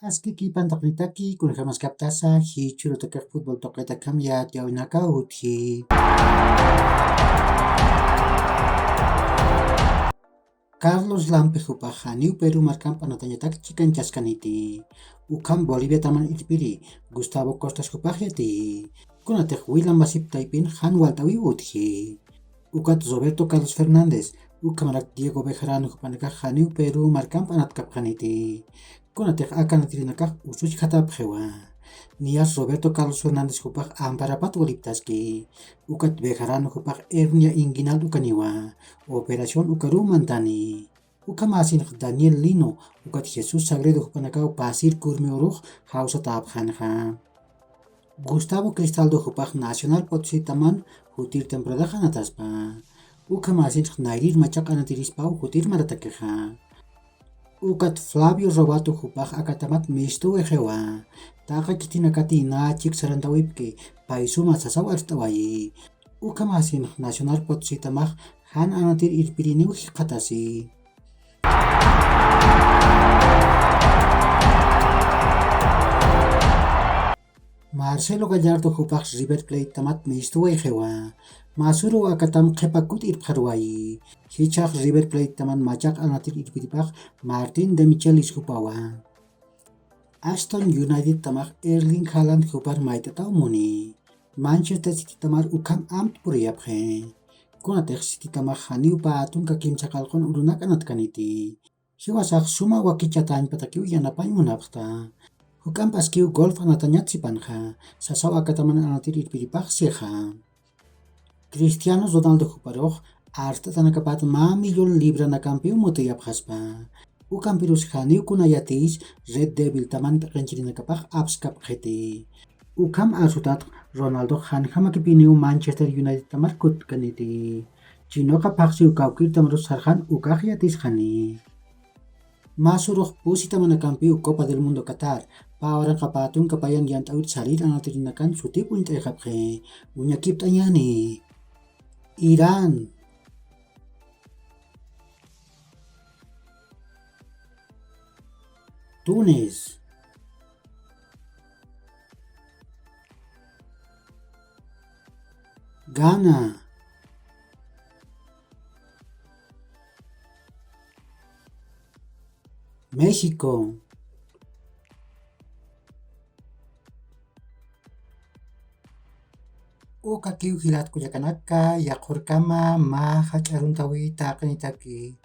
Askiki pantaknitaki kunajamaskaptasa hichurutaqa fútbol toqetakam yatiyawinaka uthi. Carlos Lampe hupajaniw Peru markampa anatañataq chikanchaskaniti. Ukam Bolivia taman itpiri Gustavo Costas hupajyati. Kunataq William Masip Taipin Han Waltawi uthi. Ukat Roberto Carlos Fernández ukamarak Diego Bejarano hupanakaq haniw Peru markampa anatkapqaniti. Kunataq akanatirinakaq usuch hatapqhewa. Nias Roberto Carlos Fernández hupaj amparapat waliptaski. Ukat Bejarano hupaj hernia inguinal ukaniwa. Operación ukaru mantani. Ukamasin Daniel Lino ukat Jesus Sagredo hupanakaw pasir kurmiuruj hausa tapjanja. Gustavo Cristaldo hupaj Nacional Potosí taman hutir temporada hanataspa. Ukamasin Nairir machaq anatirispaw hutir maratakeja. Ukat Flavio Robato hupaj akatamat mistu ejewa. Taqa kitinakati nachik sarantawipki paisuma sasaw artawayi. Ukamasin Nacional Potosí tamaj han anatir irpiriniw hiqatasi. Marcelo Gallardo hupaj River Plate tamat mistu ejewa. Masuro akatam qhepakut irpharwayi. Hichaq River Plate taman machaq anatir irpiripaq Martin de Michelis hupawa. Aston United tamaj Erling Haaland hupar maitataw muni. Manchester City tamar ukam amt puriyapje. Kunataq City tamaj haniw patunka kimchaqalqon urunak anatkaniti. Hiwasaq suma wakichatañ patakiw yanapañ munapqta. Hukam paskiw golf anatañatsipanja. Sasaw akataman anatir irpiripaq seja. Cristiano Ronaldo huparoj artatanakapat ma millón libra na campeón mutuyapjaspa. Ukam pirus haniw kunayatis Red Devil taman peqenchirinakapaq apskapqheti. Ukam asutat Ronaldo hanhamakipiniw Manchester United tamar kutkaniti. Chinoqa paqsiw kawkir tamaros sarjan ukaq yatishqani. Masuruj pusi tamana campeón Copa del Mundo Qatar. Pawaranqa patunka payan yantawit salir anatirinakan sutip uñitayqapqe. Uñakipt'añani. Irán. Túnez. Ghana. México. Uka kiw hilat kuyakanaka yaqurkama ma hach'aruntawi taqnitaki.